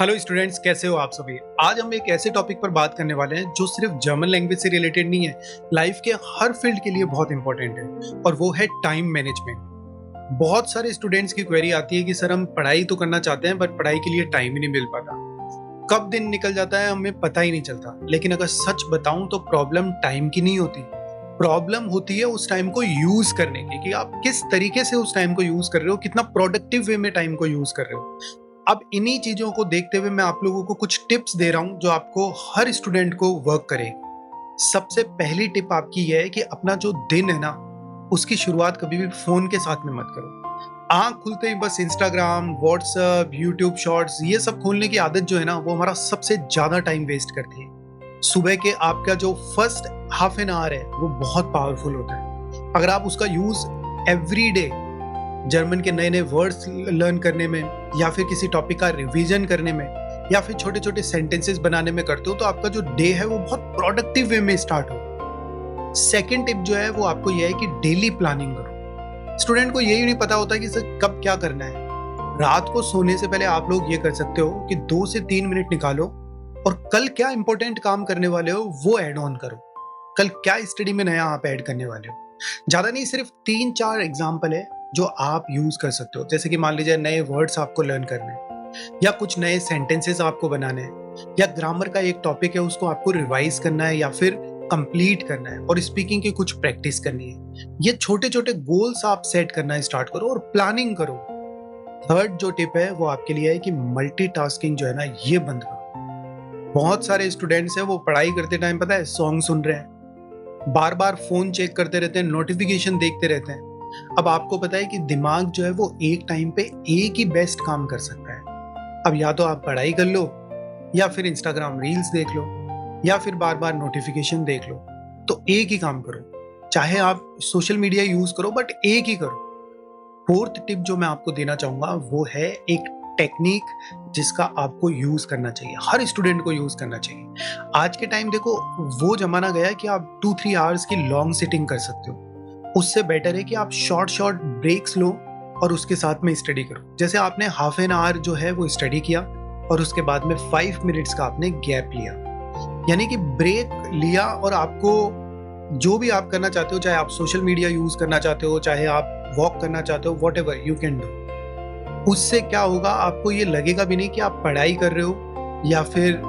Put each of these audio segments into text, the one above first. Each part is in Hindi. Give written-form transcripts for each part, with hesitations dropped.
हेलो स्टूडेंट्स, कैसे हो आप सभी। आज हम एक ऐसे टॉपिक पर बात करने वाले हैं जो सिर्फ जर्मन लैंग्वेज से रिलेटेड नहीं है, लाइफ के हर फील्ड के लिए बहुत इंपॉर्टेंट है और वो है टाइम मैनेजमेंट। बहुत सारे स्टूडेंट्स की क्वेरी आती है कि सर हम पढ़ाई तो करना चाहते हैं बट पढ़ाई के लिए टाइम ही नहीं मिल पाता। कब दिन निकल जाता है हमें पता ही नहीं चलता। लेकिन अगर सच बताऊं तो प्रॉब्लम टाइम की नहीं होती, प्रॉब्लम होती है उस टाइम को यूज करने की, कि आप किस तरीके से उस टाइम को यूज कर रहे हो, कितना प्रोडक्टिव वे में टाइम को यूज कर रहे हो। अब इन्हीं चीजों को देखते हुए मैं आप लोगों को कुछ टिप्स दे रहा हूं जो आपको हर स्टूडेंट को वर्क करे। सबसे पहली टिप आपकी यह है कि अपना जो दिन है ना, उसकी शुरुआत कभी भी फोन के साथ में मत करो। आंख खुलते ही बस इंस्टाग्राम, व्हाट्सएप, यूट्यूब शॉर्ट्स ये सब खोलने की आदत जो है ना, वो हमारा सबसे ज्यादा टाइम वेस्ट करती है। सुबह के आपका जो फर्स्ट हाफ एन आवर है वो बहुत पावरफुल होता है। अगर आप उसका यूज एवरी डे जर्मन के नए नए वर्ड्स लर्न करने में, या फिर किसी टॉपिक का रिवीजन करने में, या फिर छोटे छोटे सेंटेंसेस बनाने में करते हो, तो आपका जो डे है वो बहुत प्रोडक्टिव वे में स्टार्ट हो। सेकेंड टिप जो है वो आपको यह है कि डेली प्लानिंग करो। स्टूडेंट को यही नहीं पता होता कि सर कब क्या करना है। रात को सोने से पहले आप लोग ये कर सकते हो कि 2 से 3 मिनट निकालो और कल क्या इंपॉर्टेंट काम करने वाले हो वो ऐड ऑन करो। कल क्या स्टडी में नया आप ऐड करने वाले हो। ज्यादा नहीं, सिर्फ 3-4 एग्जाम्पल है जो आप यूज कर सकते हो। जैसे कि मान लीजिए नए वर्ड्स आपको लर्न करने हैं, या कुछ नए सेंटेंसेस आपको बनाने हैं, या ग्रामर का एक टॉपिक है उसको आपको रिवाइज करना है या फिर कंप्लीट करना है, और स्पीकिंग की कुछ प्रैक्टिस करनी है। ये छोटे छोटे गोल्स आप सेट करना स्टार्ट करो और प्लानिंग करो। थर्ड जो टिप है वो आपके लिए है कि मल्टीटास्किंग जो है ना, ये बंद करो। बहुत सारे स्टूडेंट्स हैं वो पढ़ाई करते टाइम पता है सॉन्ग सुन रहे हैं, बार बार फोन चेक करते रहते हैं, नोटिफिकेशन देखते रहते हैं। अब आपको पता है कि दिमाग जो है वो एक टाइम पे एक ही बेस्ट काम कर सकता है। अब या तो आप पढ़ाई कर लो, या फिर इंस्टाग्राम रील्स देख लो, या फिर बार बार नोटिफिकेशन देख लो। तो एक ही काम करो, चाहे आप सोशल मीडिया यूज करो बट एक ही करो। फोर्थ टिप जो मैं आपको देना चाहूंगा वो है एक टेक्निक जिसका आपको यूज करना चाहिए, हर स्टूडेंट को यूज करना चाहिए। आज के टाइम देखो, वो जमाना गया है कि आप 2-3 आवर्स की लॉन्ग सिटिंग कर सकते हो। उससे बेटर है कि आप शॉर्ट शॉर्ट ब्रेक्स लो और उसके साथ में स्टडी करो। जैसे आपने हाफ एन आवर जो है वो स्टडी किया और उसके बाद में 5 मिनट्स का आपने गैप लिया, यानी कि ब्रेक लिया, और आपको जो भी आप करना चाहते हो, चाहे आप सोशल मीडिया यूज करना चाहते हो, चाहे आप वॉक करना चाहते हो, what ever you can do. उससे क्या होगा, आपको ये लगेगा भी नहीं कि आप पढ़ाई कर रहे हो या फिर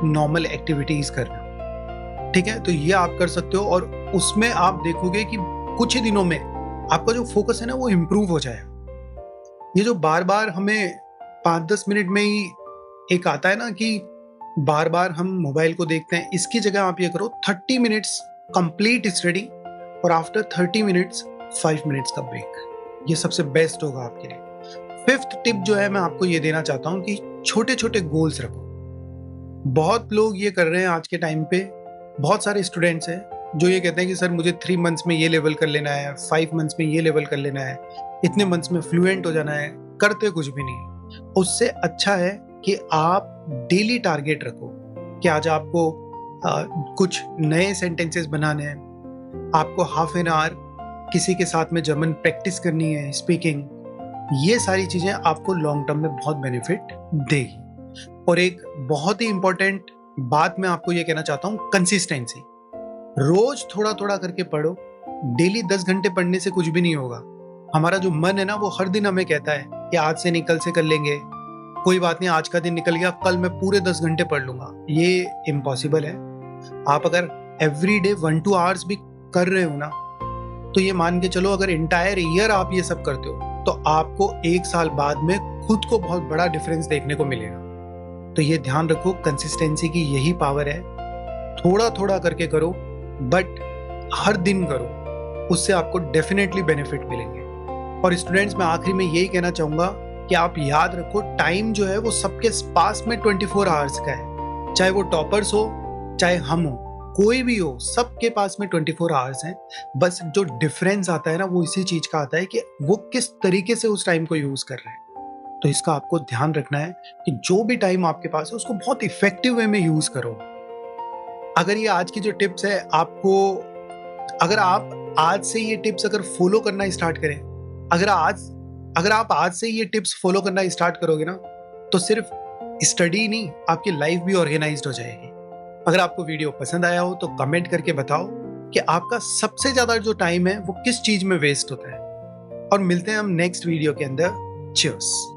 नॉर्मल एक्टिविटीज कर रहे हो। ठीक है, तो ये आप कर सकते हो और उसमें आप देखोगे कि कुछ ही दिनों में आपका जो फोकस है ना वो इम्प्रूव हो जाएगा। ये जो बार बार हमें 5-10 मिनट में ही एक आता है ना कि बार बार हम मोबाइल को देखते हैं, इसकी जगह आप ये करो 30 मिनट्स कंप्लीट स्टडी और आफ्टर 30 मिनट्स 5 मिनट्स का ब्रेक। ये सबसे बेस्ट होगा आपके लिए। फिफ्थ टिप जो है मैं आपको ये देना चाहता हूँ कि छोटे छोटे गोल्स रखो। बहुत लोग ये कर रहे हैं आज के टाइम पे, बहुत सारे स्टूडेंट्स हैं जो ये कहते हैं कि सर मुझे 3 मंथ्स में ये लेवल कर लेना है, 5 मंथ्स में ये लेवल कर लेना है, इतने मंथ्स में फ्लुएंट हो जाना है। करते कुछ भी नहीं। उससे अच्छा है कि आप डेली टारगेट रखो कि आज आपको कुछ नए सेंटेंसेस बनाने हैं, आपको हाफ एन आवर किसी के साथ में जर्मन प्रैक्टिस करनी है, स्पीकिंग। ये सारी चीजें आपको लॉन्ग टर्म में बहुत बेनिफिट देगी। और एक बहुत ही इंपॉर्टेंट बात मैं आपको ये कहना चाहता हूँ, कंसिस्टेंसी। रोज थोड़ा थोड़ा करके पढ़ो। डेली 10 घंटे पढ़ने से कुछ भी नहीं होगा। हमारा जो मन है ना वो हर दिन हमें कहता है कि आज से नहीं, कल से कर लेंगे, कोई बात नहीं, आज का दिन निकल गया, कल मैं पूरे 10 घंटे पढ़ लूंगा। ये इम्पॉसिबल है। आप अगर एवरी डे 1-2 आवर्स भी कर रहे हो ना, तो ये मान के चलो अगर इंटायर ईयर आप ये सब करते हो तो आपको 1 साल बाद में खुद को बहुत बड़ा डिफरेंस देखने को मिलेगा। तो ये ध्यान रखो, कंसिस्टेंसी की यही पावर है। थोड़ा थोड़ा करके करो बट हर दिन करो, उससे आपको डेफिनेटली बेनिफिट मिलेंगे। और स्टूडेंट्स, मैं आखिरी में यही कहना चाहूंगा कि आप याद रखो, टाइम जो है वो सबके पास में 24 आवर्स का है। चाहे वो टॉपर्स हो, चाहे हम हो, कोई भी हो, सबके पास में 24 आवर्स हैं। बस जो डिफरेंस आता है ना वो इसी चीज का आता है कि वो किस तरीके से उस टाइम को यूज कर रहे हैं। तो इसका आपको ध्यान रखना है कि जो भी टाइम आपके पास है उसको बहुत इफेक्टिव वे में यूज करो। अगर ये आज की जो टिप्स है आपको, अगर आप आज से ये टिप्स अगर फॉलो करना स्टार्ट करें, अगर आप आज से ये टिप्स फॉलो करना स्टार्ट करोगे ना, तो सिर्फ स्टडी नहीं, आपकी लाइफ भी ऑर्गेनाइज्ड हो जाएगी। अगर आपको वीडियो पसंद आया हो तो कमेंट करके बताओ कि आपका सबसे ज्यादा जो टाइम है वो किस चीज में वेस्ट होता है। और मिलते हैं हम नेक्स्ट वीडियो के अंदर। चियर्स।